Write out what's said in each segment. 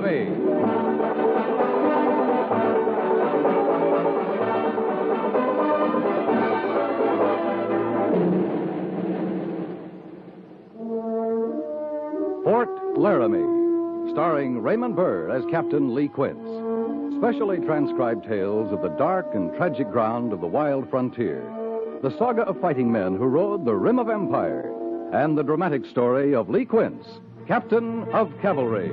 Laramie. Fort Laramie, starring Raymond Burr as Captain Lee Quince. Specially transcribed tales of the dark and tragic ground of the wild frontier. The saga of fighting men who rode the rim of empire. And the dramatic story of Lee Quince, Captain of Cavalry.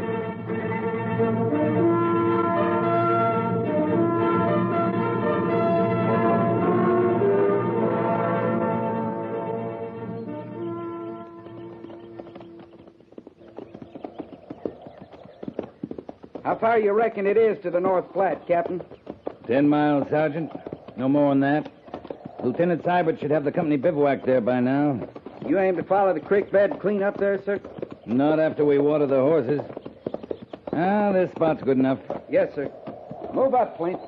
How far you reckon it is to the North Platte, Captain? 10 miles, Sergeant. No more than that. Lieutenant Seiberts should have the company bivouac there by now. You aim to follow the creek bed clean up there, sir? Not after we water the horses. This spot's good enough. Yes, sir. Move up, Flint.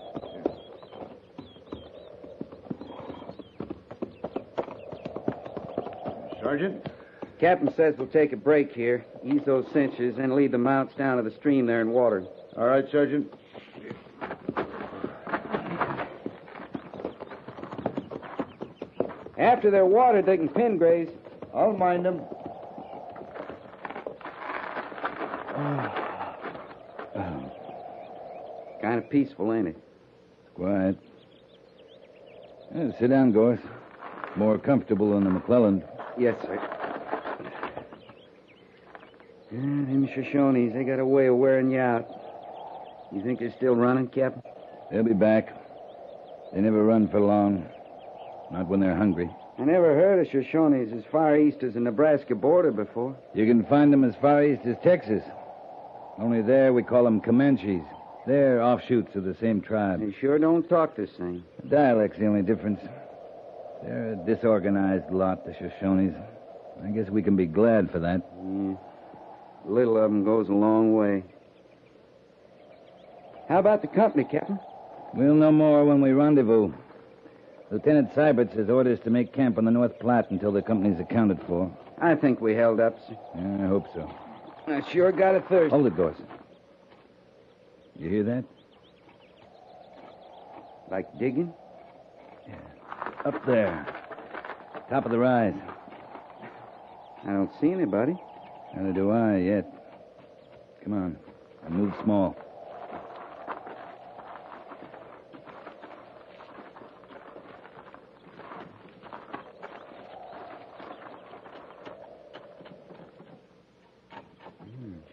Sergeant? Captain says we'll take a break here, ease those cinches, and lead the mounts down to the stream there and water. All right, Sergeant. After they're watered, they can pen graze. I'll mind them. Kind of peaceful, ain't it? Quiet. Sit down, Gorse. More comfortable than the McClellan. Yes, sir. Them Shoshones, they got a way of wearing you out. You think they're still running, Captain? They'll be back. They never run for long. Not when they're hungry. I never heard of Shoshones as far east as the Nebraska border before. You can find them as far east as Texas. Only there we call them Comanches. They're offshoots of the same tribe. They sure don't talk the same. The dialect's the only difference. They're a disorganized lot, the Shoshones. I guess we can be glad for that. Yeah. Little of them goes a long way. How about the company, Captain? We'll know more when we rendezvous. Lieutenant Seiberts has orders to make camp on the North Platte until the company's accounted for. I think we held up, sir. Yeah, I hope so. I sure got a thirst. Hold it, Gorse. You hear that? Like digging? Yeah. Up there. Top of the rise. I don't see anybody. Neither do I yet. Come on. Move small.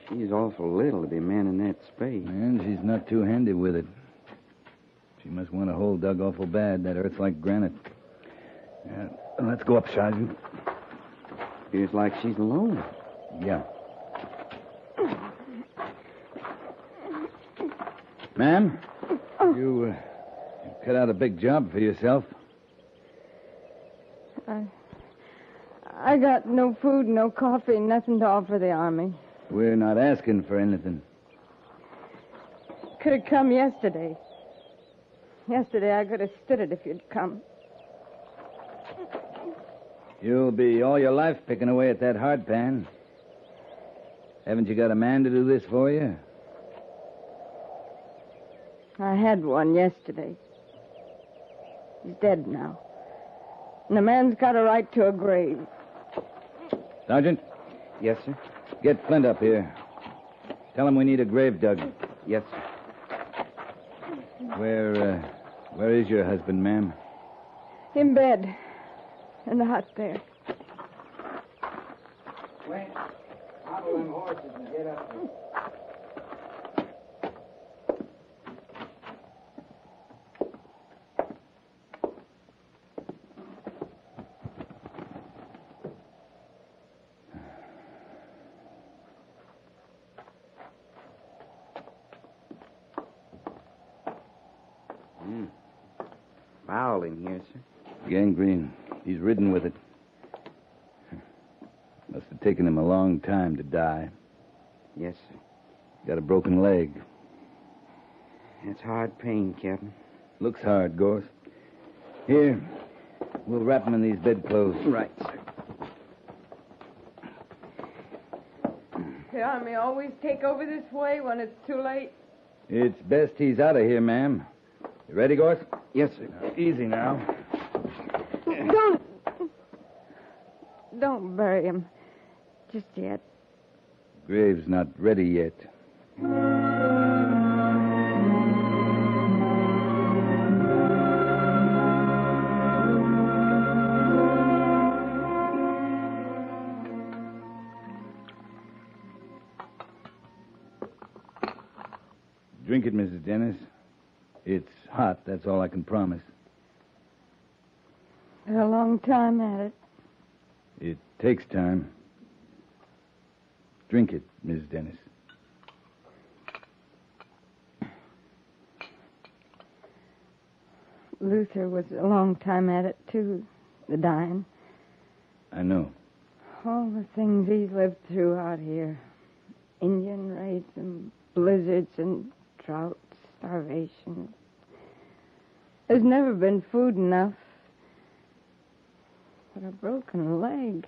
She's awful little to be manning that spade. And she's not too handy with it. She must want a hole dug awful bad. That earth's like granite. Yeah. Let's go up, Sergeant. Feels like she's alone. Yeah. Ma'am, you cut out a big job for yourself. I got no food, no coffee, nothing to offer the Army. We're not asking for anything. Could have come yesterday. Yesterday I could have stood it if you'd come. You'll be all your life picking away at that hardpan. Haven't you got a man to do this for you? I had one yesterday. He's dead now. And a man's got a right to a grave. Sergeant? Yes, sir? Get Flint up here. Tell him we need a grave dug. Yes, sir. Where is your husband, ma'am? In bed. In the hut there. Flint, hobble them horses and get up there. Foul in here, sir. Gangrene. He's ridden with it. Must have taken him a long time to die. Yes, sir. Got a broken leg. That's hard pain, Captain. Looks hard, Gorse. Here, we'll wrap him in these bedclothes. Right, sir. The Army always take over this way when it's too late. It's best he's out of here, ma'am. You ready, Gorse? Yes, sir. Easy now. Don't bury him just yet. Grave's not ready yet. Drink it, Mrs. Dennis. It's hot, that's all I can promise. A long time at it. It takes time. Drink it, Mrs. Dennis. Luther was a long time at it, too, the dying. I know. All the things he's lived through out here. Indian raids and blizzards and droughts, starvation. There's never been food enough. But a broken leg.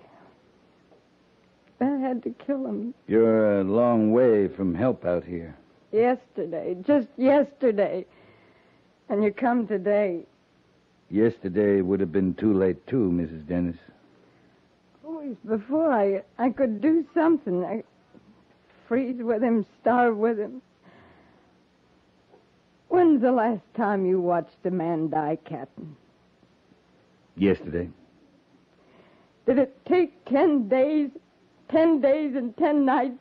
That had to kill him. You're a long way from help out here. Yesterday. Just yesterday. And you come today. Yesterday would have been too late, too, Mrs. Dennis. Always before I could do something. I freeze with him, starve with him. When's the last time you watched a man die, Captain? Yesterday. Did it take 10 days? 10 days and 10 nights?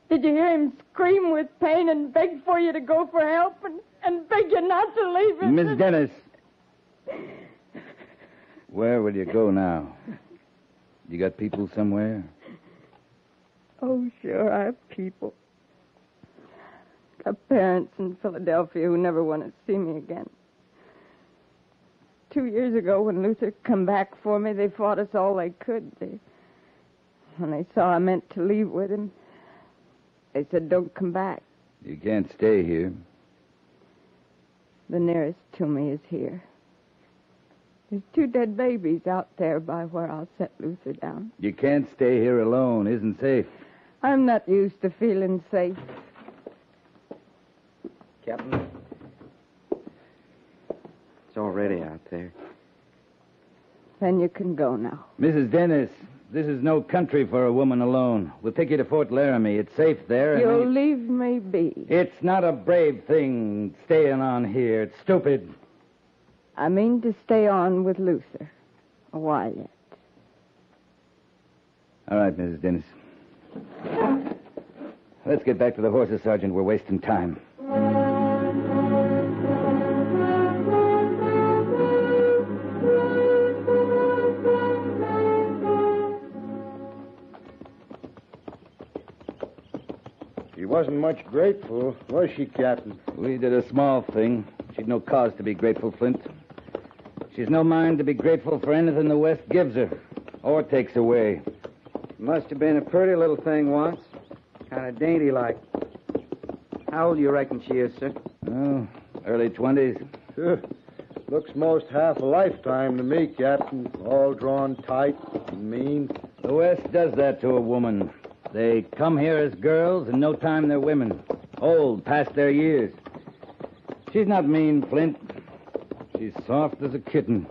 Did you hear him scream with pain and beg for you to go for help and beg you not to leave him? Miss Dennis. Where will you go now? You got people somewhere? Oh, sure, I have people. Got parents in Philadelphia who never want to see me again. 2 years ago, when Luther come back for me, they fought us all they could. When they saw I meant to leave with him, they said, don't come back. You can't stay here. The nearest to me is here. There's 2 dead babies out there by where I'll set Luther down. You can't stay here alone. Isn't safe. I'm not used to feeling safe. Captain, it's all ready out there. Then you can go now. Mrs. Dennis, this is no country for a woman alone. We'll take you to Fort Laramie. It's safe there. And You'll leave me be. It's not a brave thing staying on here. It's stupid. I mean to stay on with Luther. A while yet. All right, Mrs. Dennis. Let's get back to the horses, Sergeant. We're wasting time. She wasn't much grateful, was she, Captain? We did a small thing. She'd no cause to be grateful, Flint. She's no mind to be grateful for anything the West gives her or takes away. Must have been a pretty little thing once. Kind of dainty-like. How old do you reckon she is, sir? Oh, early 20s. Looks most half a lifetime to me, Captain. All drawn tight and mean. The West does that to a woman. They come here as girls, and no time they're women. Old, past their years. She's not mean, Flint. She's soft as a kitten.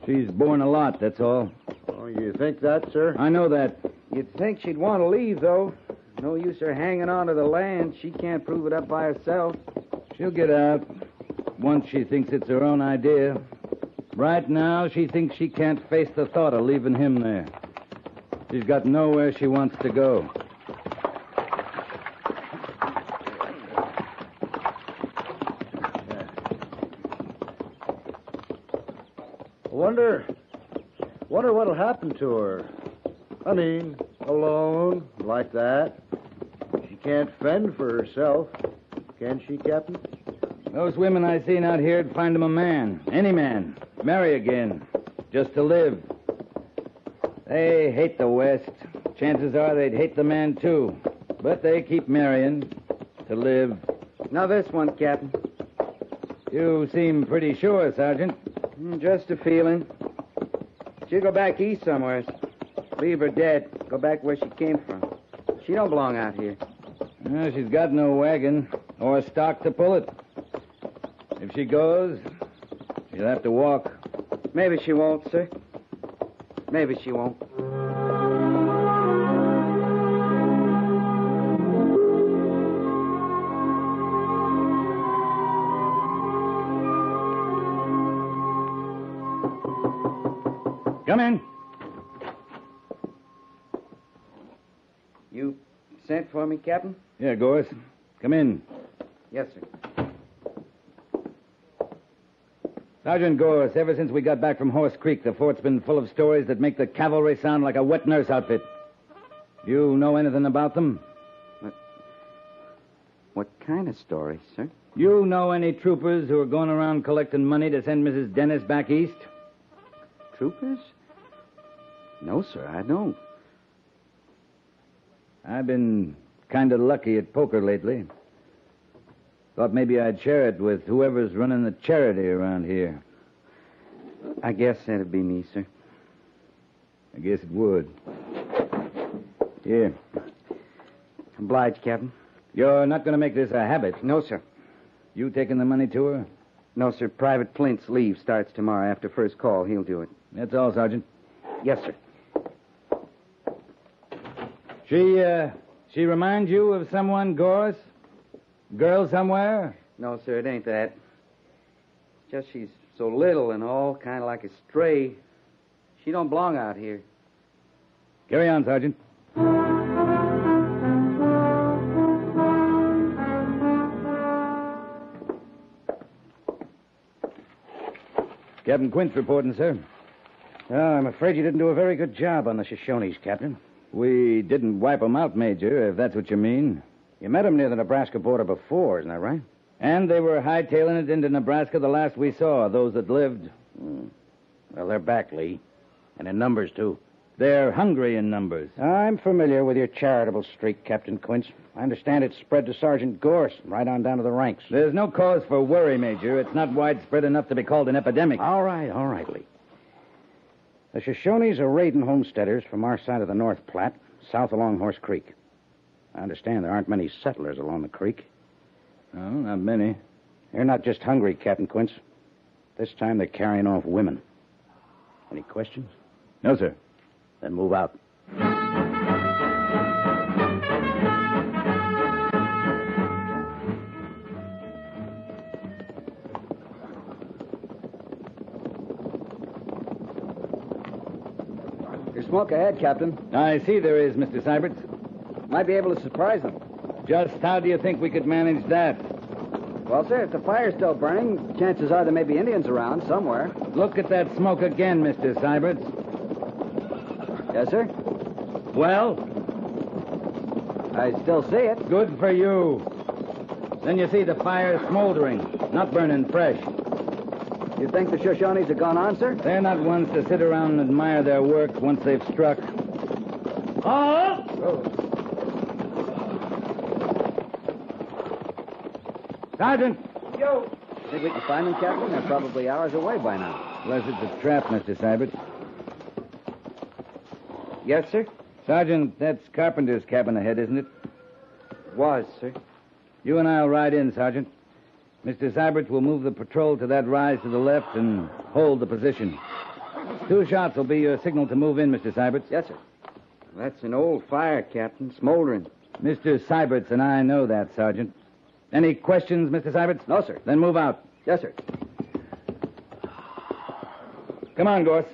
She's borne a lot, that's all. Oh, you think that, sir? I know that. You'd think she'd want to leave, though. No use her hanging on to the land. She can't prove it up by herself. She'll get out once she thinks it's her own idea. Right now, she thinks she can't face the thought of leaving him there. She's got nowhere she wants to go. Wonder what'll happen to her. I mean, alone, like that. She can't fend for herself, can she, Captain? Those women I seen out here'd find him a man. Any man. Marry again. Just to live. They hate the West. Chances are they'd hate the man, too. But they keep marrying to live. Now this one, Captain. You seem pretty sure, Sergeant. Just a feeling. She'll go back east somewhere. Leave her dead. Go back where she came from. She don't belong out here. Well, she's got no wagon or stock to pull it. If she goes, she'll have to walk. Maybe she won't, sir. Maybe she won't. Come in. You sent for me, Captain? Yeah, Gorse. Come in. Yes, sir. Sergeant Gorse, ever since we got back from Horse Creek, the fort's been full of stories that make the cavalry sound like a wet nurse outfit. You know anything about them? What kind of stories, sir? You know any troopers who are going around collecting money to send Mrs. Dennis back east? Troopers? No, sir, I don't. I've been kind of lucky at poker lately. Thought maybe I'd share it with whoever's running the charity around here. I guess that'd be me, sir. I guess it would. Here. Obliged, Captain. You're not going to make this a habit. No, sir. You taking the money to her? No, sir. Private Flint's leave starts tomorrow after first call. He'll do it. That's all, Sergeant. Yes, sir. She reminds you of someone, Gorse? Girl somewhere? No, sir, it ain't that. It's just she's so little and all, kind of like a stray. She don't belong out here. Carry on, Sergeant. Captain Quince reporting, sir. Well, I'm afraid you didn't do a very good job on the Shoshones, Captain. We didn't wipe 'em out, Major, if that's what you mean. You met 'em near the Nebraska border before, isn't that right? And they were hightailing it into Nebraska the last we saw, those that lived. Well, they're back, Lee. And in numbers, too. They're hungry in numbers. I'm familiar with your charitable streak, Captain Quince. I understand it's spread to Sergeant Gorse, right on down to the ranks. There's no cause for worry, Major. It's not widespread enough to be called an epidemic. All right, Lee. The Shoshones are raiding homesteaders from our side of the North Platte, south along Horse Creek. I understand there aren't many settlers along the creek. Oh, not many. They're not just hungry, Captain Quince. This time they're carrying off women. Any questions? No, sir. Then move out. There's smoke ahead, Captain. I see there is, Mr. Seiberts. Might be able to surprise them. Just how do you think we could manage that? Well, sir, if the fire's still burning, chances are there may be Indians around somewhere. Look at that smoke again, Mr. Seiberts. Yes, sir? Well? I still see it. Good for you. Then you see the fire smoldering, not burning fresh. You think the Shoshones have gone on, sir? They're not ones to sit around and admire their work once they've struck. Oh! Sergeant! Yo! Think we can find them, Captain? They're probably hours away by now. Unless it's a trap, Mr. Seiberts. Yes, sir? Sergeant, that's Carpenter's cabin ahead, isn't it? Was, sir. You and I'll ride in, Sergeant. Mr. Seiberts will move the patrol to that rise to the left and hold the position. 2 shots will be your signal to move in, Mr. Seiberts. Yes, sir. That's an old fire, Captain, smoldering. Mr. Seiberts and I know that, Sergeant. Any questions, Mr. Seiberts? No, sir. Then move out. Yes, sir. Come on, Gorse.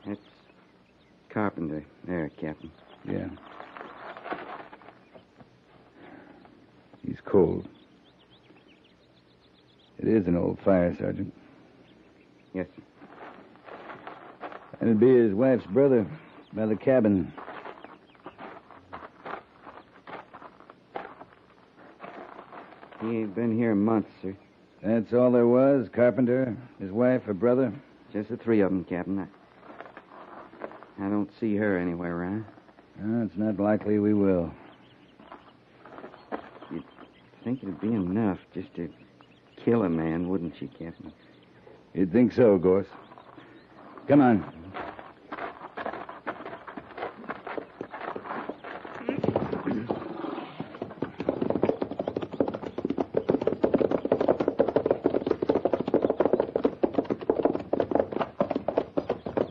That's Carpenter. There, Captain. Yeah. He's cold. It is an old fire, Sergeant. Yes, sir. That'd be his wife's brother by the cabin. He ain't been here months, sir. That's all there was? Carpenter, his wife, her brother? Just the three of them, Captain. I don't see her anywhere around. It's not likely we will. You'd think it'd be enough just to kill a man, wouldn't you, Captain? You'd think so, Gorse. Come on.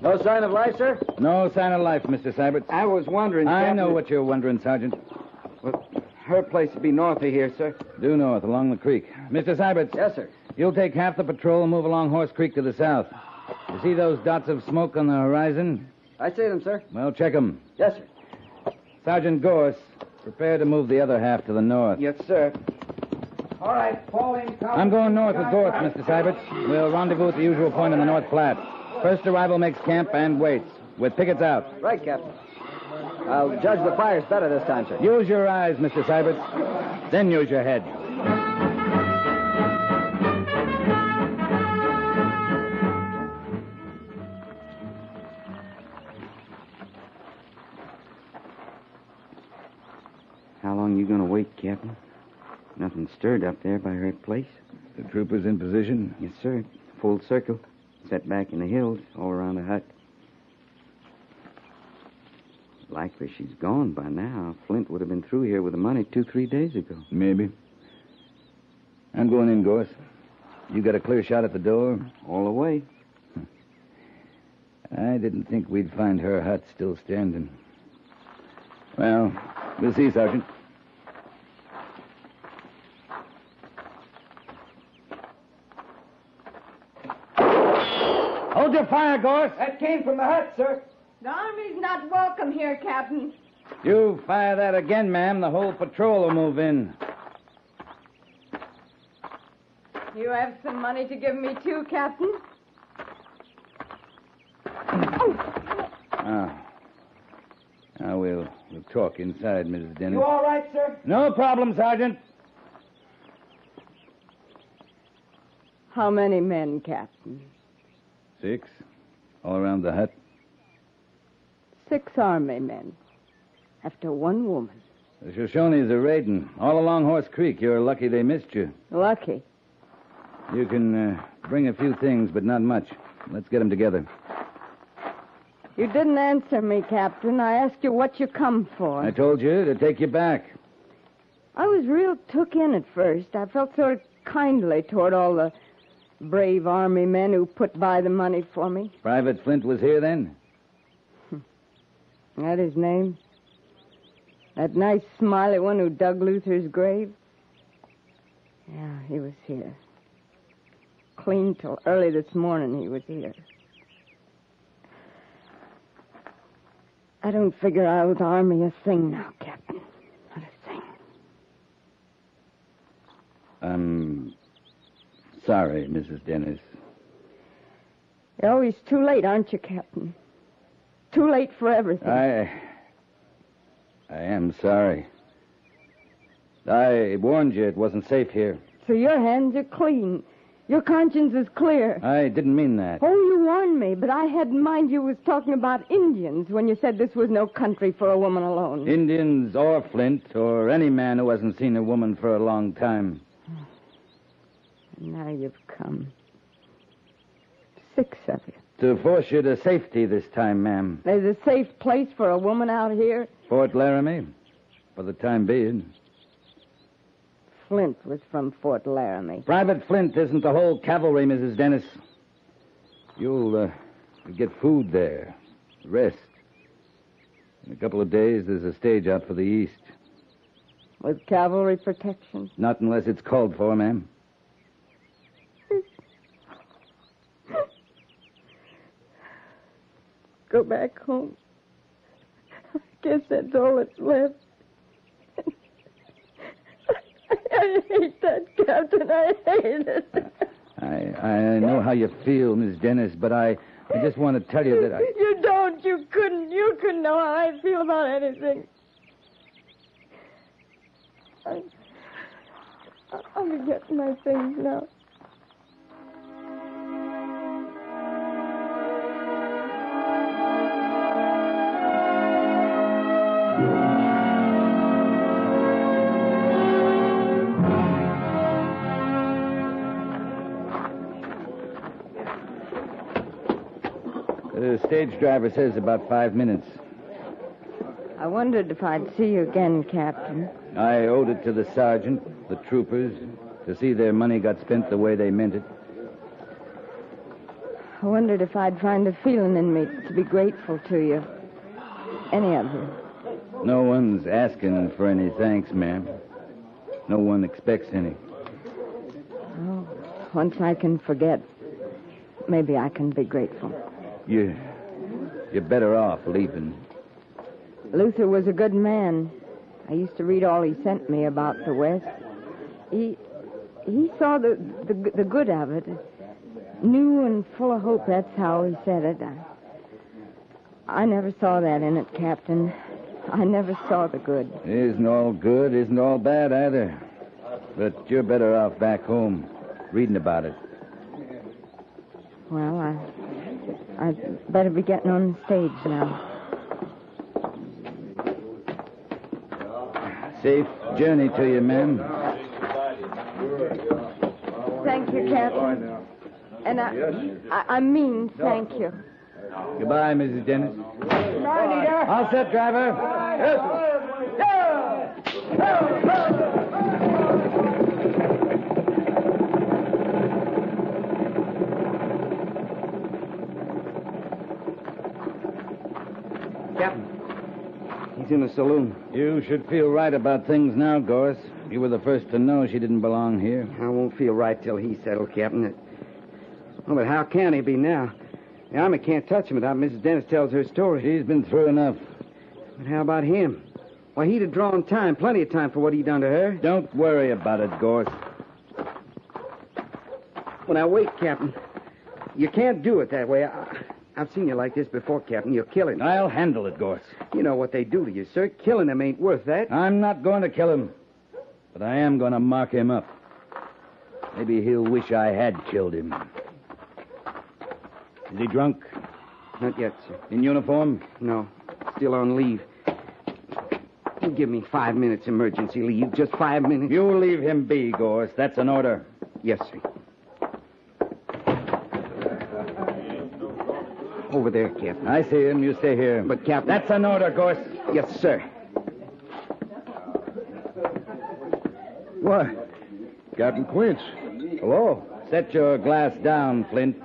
No sign of life, sir? No sign of life, Mr. Seiberts. I was wondering, I Captain... know what you're wondering, Sergeant. Well, her place would be north of here, sir. Due north, along the creek. Mr. Seiberts. Yes, sir. You'll take half the patrol and move along Horse Creek to the south. You see those dots of smoke on the horizon? I see them, sir. Well, check them. Yes, sir. Sergeant Gorse, prepare to move the other half to the north. Yes, sir. All right, fall in. I'm going north with Gorse, Mr. Seiberts. We'll rendezvous at the usual point on the North Platte. First arrival makes camp and waits, with pickets out. Right, Captain. I'll judge the fires better this time, sir. Use your eyes, Mr. Seiberts. Then use your head. How long you going to wait, Captain? Nothing stirred up there by her place. The troopers in position? Yes, sir. Full circle. Set back in the hills, all around the hut. Likely she's gone by now. Flint would have been through here with the money 2-3 days ago. Maybe. I'm going in, Gorse. You got a clear shot at the door? All the way. I didn't think we'd find her hut still standing. Well, we'll see, Sergeant. Hold your fire, Gorse. That came from the hut, sir. The Army's not welcome here, Captain. You fire that again, ma'am, the whole patrol will move in. You have some money to give me, too, Captain? Now we'll talk inside, Mrs. Dehner. You all right, sir? No problem, Sergeant. How many men, Captain? 6, all around the hut. 6 Army men. After one woman. The Shoshones are raiding. All along Horse Creek. You're lucky they missed you. Lucky. You can bring a few things, but not much. Let's get them together. You didn't answer me, Captain. I asked you what you come for. I told you to take you back. I was real took in at first. I felt sort of kindly toward all the brave Army men who put by the money for me. Private Flint was here then? That his name? That nice, smiley one who dug Luther's grave? Yeah, he was here. Clean till early this morning he was here. I don't figure I owe the Army a thing now, Captain. Not a thing. I'm sorry, Mrs. Dennis. You're always too late, aren't you, Captain? Too late for everything. I am sorry. I warned you it wasn't safe here. So your hands are clean. Your conscience is clear. I didn't mean that. Oh, you warned me, but I had in mind you was talking about Indians when you said this was no country for a woman alone. Indians or Flint or any man who hasn't seen a woman for a long time. And now you've come. 6 of you. To force you to safety this time, ma'am. There's a safe place for a woman out here? Fort Laramie, for the time being. Flint was from Fort Laramie. Private Flint isn't the whole cavalry, Mrs. Dennis. You'll get food there. Rest. In a couple of days, there's a stage out for the east. With cavalry protection? Not unless it's called for, ma'am. Go back home. I guess that's all that's left. I hate that, Captain. I hate it. I know how you feel, Miss Dennis, but I just want to tell you that I... You don't. You couldn't know how I feel about anything. I'll be getting my things now. The stage driver says about 5 minutes. I wondered if I'd see you again, Captain. I owed it to the sergeant, the troopers, to see their money got spent the way they meant it. I wondered if I'd find a feeling in me to be grateful to you. Any of you. No one's asking for any thanks, ma'am. No one expects any. Oh, once I can forget, maybe I can be grateful. You're better off leaving. Luther was a good man. I used to read all he sent me about the West. He saw the good of it. New and full of hope, that's how he said it. I never saw that in it, Captain. I never saw the good. Isn't all good, isn't all bad either. But you're better off back home, reading about it. Well, I'd better be getting on the stage now. Safe journey to you, ma'am. Thank you, Captain. And I mean thank you. Goodbye, Mrs. Dennis. Barney, All set, driver. Captain, he's in the saloon. You should feel right about things now, Gorse. You were the first to know she didn't belong here. I won't feel right till he's settled, Captain. Oh, but how can he be now? The Army can't touch him without Mrs. Dennis tells her story. She's been through enough. But how about him? Why, he'd have drawn time, plenty of time for what he'd done to her. Don't worry about it, Gorse. Well, now, wait, Captain. You can't do it that way. I've seen you like this before, Captain. You'll kill him. I'll handle it, Gorse. You know what they do to you, sir. Killing him ain't worth that. I'm not going to kill him, but I am going to mark him up. Maybe he'll wish I had killed him. Is he drunk? Not yet, sir. In uniform? No. Still on leave. You give me 5 minutes emergency leave. Just 5 minutes. You leave him be, Gorse. That's an order. Yes, sir. Over there, Captain. I see him. You stay here. But, Captain... That's an order, Gorse. Yes, sir. Why, Captain Quince. Hello. Set your glass down, Flint.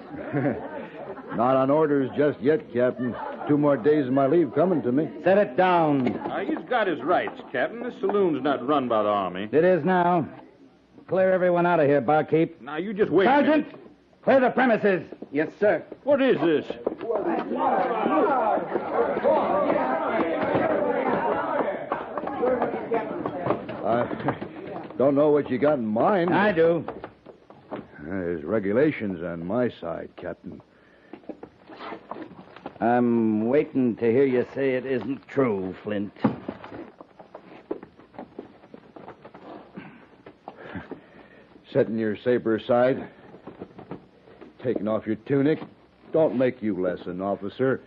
Not on orders just yet, Captain. 2 more days of my leave coming to me. Set it down. He's got his rights, Captain. This saloon's not run by the Army. It is now. Clear everyone out of here, barkeep. Now, you just wait Sergeant, a minute. clear the premises. Yes, sir. What is this? I don't know what you got in mind. I do. There's regulations on my side, Captain. I'm waiting to hear you say it isn't true, Flint. Setting your saber aside, taking off your tunic, don't make you less an officer.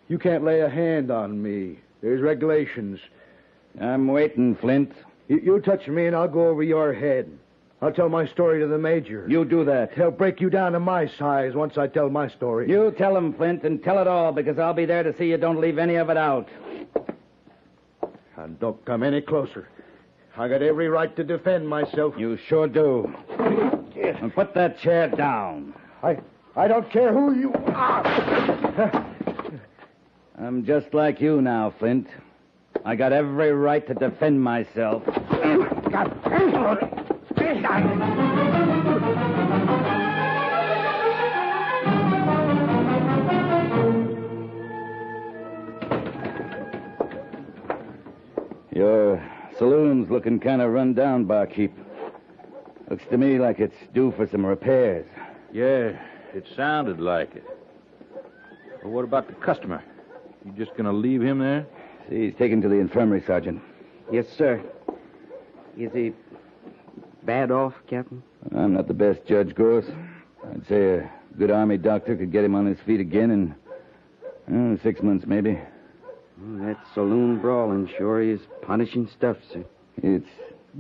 You can't lay a hand on me. There's regulations. I'm waiting, Flint. You touch me and I'll go over your head. I'll tell my story to the Major. You do that. He'll break you down to my size once I tell my story. You tell him, Flint, and tell it all, because I'll be there to see you don't leave any of it out. And don't come any closer. I got every right to defend myself. You sure do. And put that chair down. I don't care who you are. I'm just like you now, Flint. I got every right to defend myself. Your saloon's looking kind of run down, barkeep. Looks to me like it's due for some repairs. Yeah, it sounded like it. Well, what about the customer? You just going to leave him there? See, he's taken to the infirmary, Sergeant. Yes, sir. Is he bad off, Captain? I'm not the best judge, Gorse. I'd say a good Army doctor could get him on his feet again in 6 months, maybe. Well, that saloon brawling sure is punishing stuff, sir. It's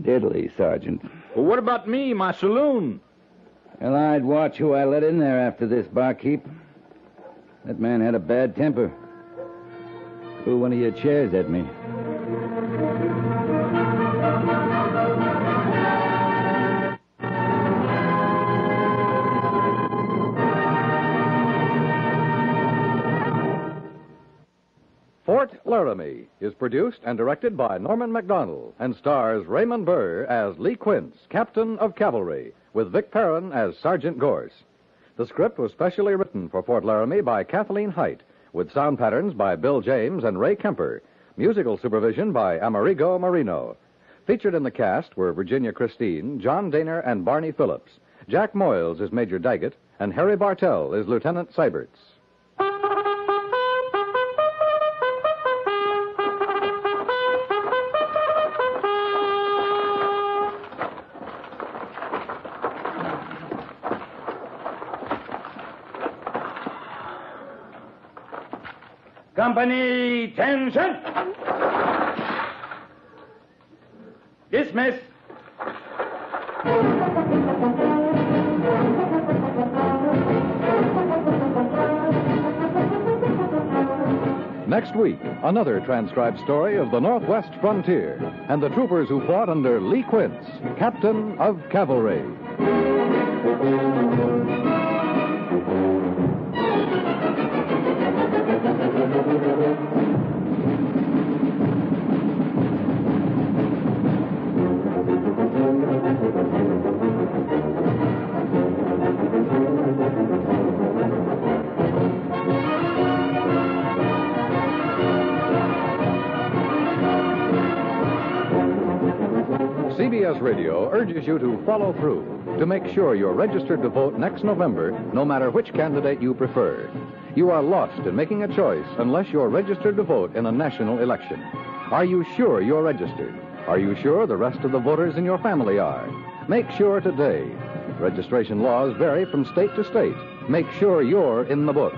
deadly, Sergeant. Well, what about me, my saloon? Well, I'd watch who I let in there after this, barkeep. That man had a bad temper. Threw one of your chairs at me. Fort Laramie is produced and directed by Norman Macdonnell and stars Raymond Burr as Lee Quince, captain of cavalry, with Vic Perrin as Sergeant Gorse. The script was specially written for Fort Laramie by Kathleen Height, with sound patterns by Bill James and Ray Kemper, musical supervision by Amerigo Marino. Featured in the cast were Virginia Christine, John Dehner, and Barney Phillips. Jack Moyles is Major Daggett, and Harry Bartell is Lieutenant Seiberts. Company, attention! Dismiss. Next week, another transcribed story of the Northwest frontier and the troopers who fought under Lee Quince, captain of cavalry. CBS Radio urges you to follow through to make sure you're registered to vote next November, no matter which candidate you prefer. You are lost in making a choice unless you're registered to vote in a national election. Are you sure you're registered? Are you sure the rest of the voters in your family are? Make sure today. Registration laws vary from state to state. Make sure you're in the book.